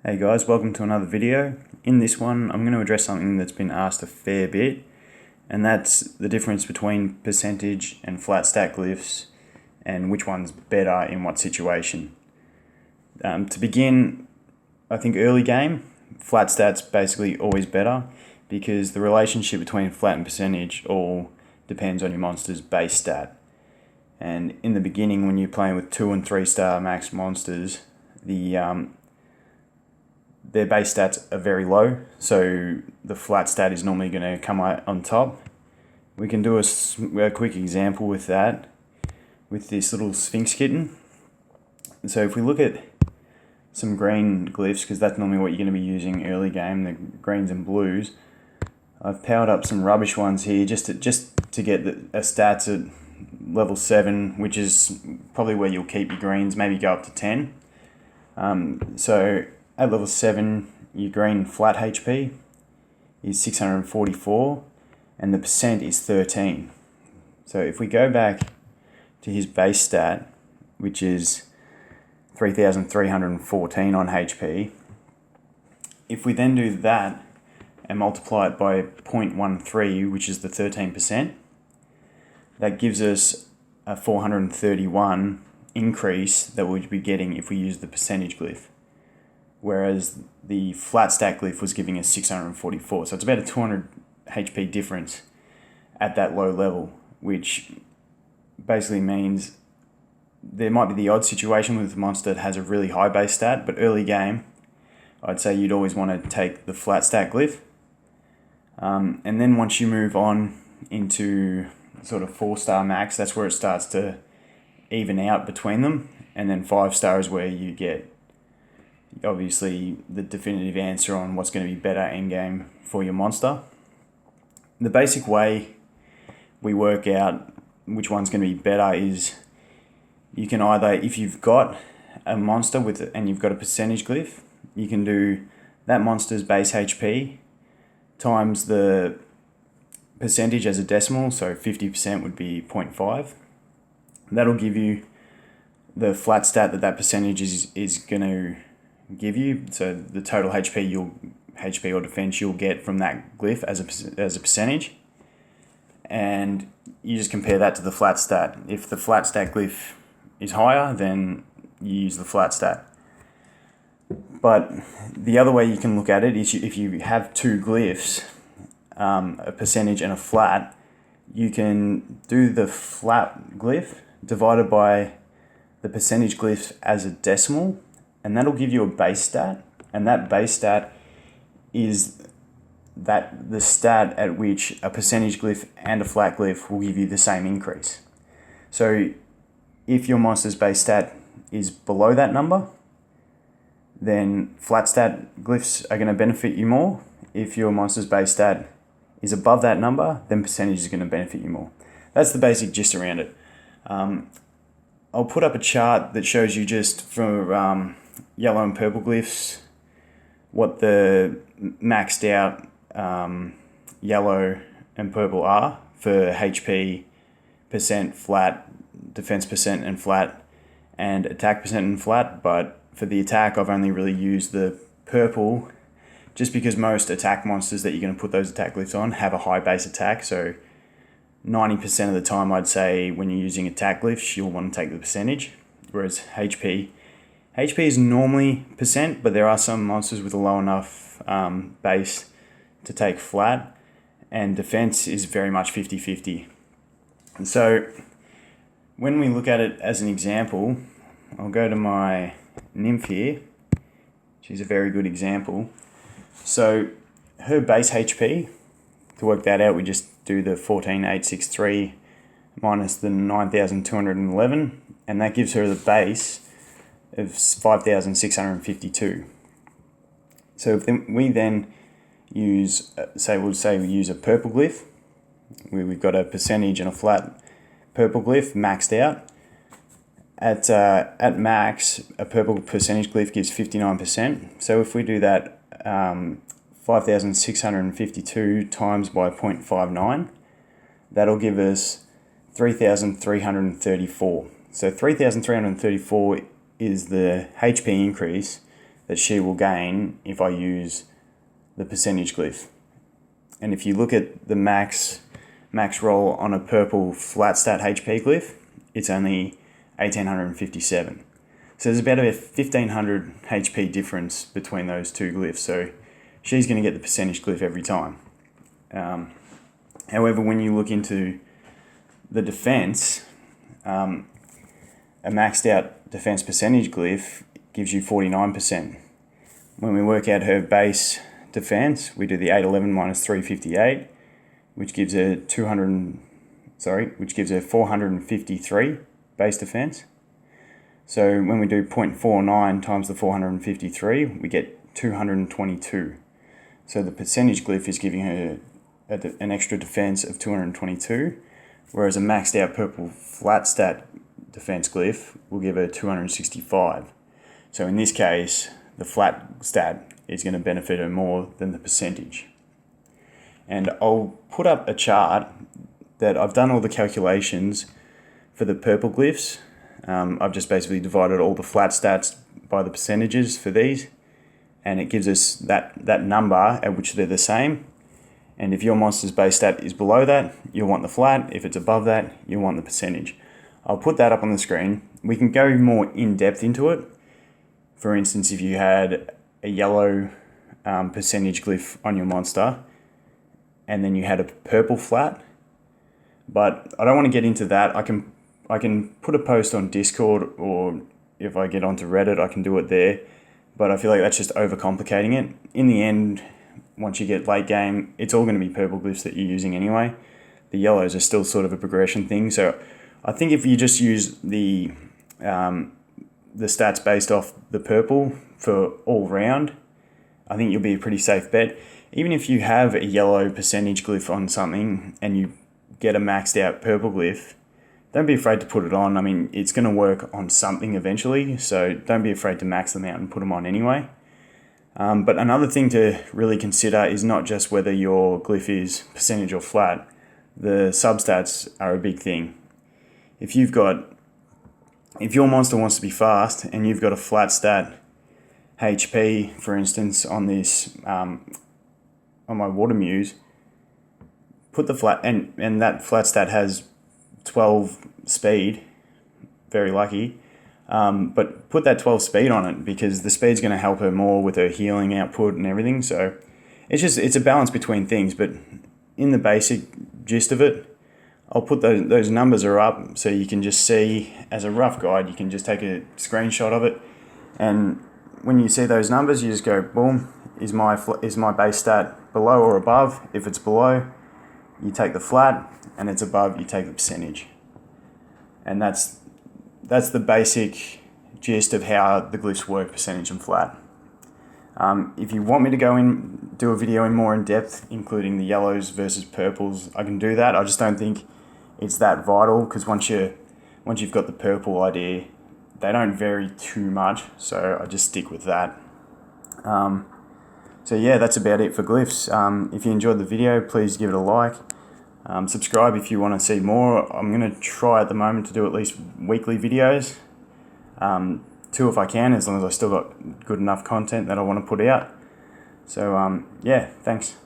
Hey guys, welcome to another video. In this one, I'm going to address something that's been asked a fair bit, and that's the difference between percentage and flat stat glyphs and which one's better in what situation. To begin, I think early game, flat stat's basically always better because the relationship between flat and percentage all depends on your monster's base stat. And in the beginning, when you're playing with 2 and 3 star max monsters, their base stats are very low, so the flat stat is normally going to come out on top. We can do a quick example with that, with this little Sphinx kitten. So if we look at some green glyphs, because that's normally what you're going to be using early game, the greens and blues, I've powered up some rubbish ones here just to get a stats at level 7, which is probably where you'll keep your greens, maybe go up to 10. So at level 7, your green flat HP is 644 and the percent is 13. So if we go back to his base stat, which is 3,314 on HP, if we then do that and multiply it by 0.13, which is the 13%, that gives us a 431 increase that we'd be getting if we use the percentage glyph. Whereas the flat stat glyph was giving us 644. So it's about a 200 HP difference at that low level, which basically means there might be the odd situation with a monster that has a really high base stat, but early game, I'd say you'd always want to take the flat stat glyph. And then once you move on into sort of 4-star max, that's where it starts to even out between them. And then 5-star is where you get obviously the definitive answer on what's going to be better in game for your monster. The basic way we work out which one's going to be better is you can either, if you've got a monster and you've got a percentage glyph, you can do that monster's base HP times the percentage as a decimal, so 50% would be 0.5. That'll give you the flat stat that percentage is going to give you, so the total HP or defense you'll get from that glyph as a percentage, and you just compare that to the flat stat. If the flat stat glyph is higher, then you use the flat stat. But the other way you can look at it is if you have two glyphs, a percentage and a flat, you can do the flat glyph divided by the percentage glyph as a decimal, and that'll give you a base stat, and that base stat is the stat at which a percentage glyph and a flat glyph will give you the same increase. So if your monster's base stat is below that number, then flat stat glyphs are going to benefit you more. If your monster's base stat is above that number, then percentage is going to benefit you more. That's the basic gist around it. I'll put up a chart that shows you just for yellow and purple glyphs what the maxed out yellow and purple are for HP percent flat, defense percent and flat, and attack percent and flat. But for the attack, I've only really used the purple just because most attack monsters that you're going to put those attack glyphs on have a high base attack. So 90% of the time, I'd say when you're using attack glyphs, you'll want to take the percentage. Whereas HP is normally percent, but there are some monsters with a low enough base to take flat, and defense is very much 50-50. And so when we look at it as an example, I'll go to my nymph here. She's a very good example. So her base HP, to work that out, we just do the 14,863 minus the 9,211, and that gives her the base of 5,652. So if we then use, we use a purple glyph, where we've got a percentage and a flat purple glyph maxed out. At max, a purple percentage glyph gives 59%. So if we do that 5,652 times by 0.59, that'll give us 3,334. So 3,334 is the HP increase that she will gain if I use the percentage glyph. And if you look at the max roll on a purple flat stat HP glyph, it's only 1857. So there's about a 1500 HP difference between those two glyphs. So she's going to get the percentage glyph every time. However, when you look into the defense, a maxed out defense percentage glyph gives you 49%. When we work out her base defense, we do the 811 minus 358, which gives her 453 base defense. So when we do 0.49 times the 453, we get 222. So the percentage glyph is giving her an extra defense of 222, whereas a maxed out purple flat stat defense glyph will give her 265. So in this case, the flat stat is going to benefit her more than the percentage. And I'll put up a chart that I've done all the calculations for the purple glyphs. I've just basically divided all the flat stats by the percentages for these, and it gives us that number at which they're the same. And if your monster's base stat is below that, you'll want the flat. If it's above that, you'll want the percentage. I'll put that up on the screen. We can go more in depth into it. For instance, if you had a yellow percentage glyph on your monster and then you had a purple flat, but I don't want to get into that. I can put a post on Discord, or if I get onto Reddit, I can do it there. But I feel like that's just overcomplicating it. In the end, once you get late game, it's all going to be purple glyphs that you're using anyway. The yellows are still sort of a progression thing. So I think if you just use the stats based off the purple for all round, I think you'll be a pretty safe bet. Even if you have a yellow percentage glyph on something and you get a maxed out purple glyph, don't be afraid to put it on. I mean, it's going to work on something eventually, so don't be afraid to max them out and put them on anyway. But another thing to really consider is not just whether your glyph is percentage or flat. The substats are a big thing. If your monster wants to be fast and you've got a flat stat HP, for instance, on this on my water muse, put the flat and that flat stat has 12 speed, very lucky. But put that 12 speed on it, because the speed's going to help her more with her healing output and everything. So it's a balance between things. But in the basic gist of it, I'll put those numbers are up so you can just see as a rough guide. You can just take a screenshot of it, and when you see those numbers, you just go boom. Is my base stat below or above? If it's below, you take the flat, and it's above, you take the percentage. And that's the basic gist of how the glyphs work, percentage and flat. If you want me to go in, do a video in more in depth, including the yellows versus purples, I can do that. I just don't think it's that vital, because once you've got the purple idea, they don't vary too much, so I just stick with that. So yeah, that's about it for glyphs. If you enjoyed the video, please give it a like. Subscribe if you want to see more. I'm going to try at the moment to do at least weekly videos. 2 if I can, as long as I still got good enough content that I want to put out. So yeah, thanks.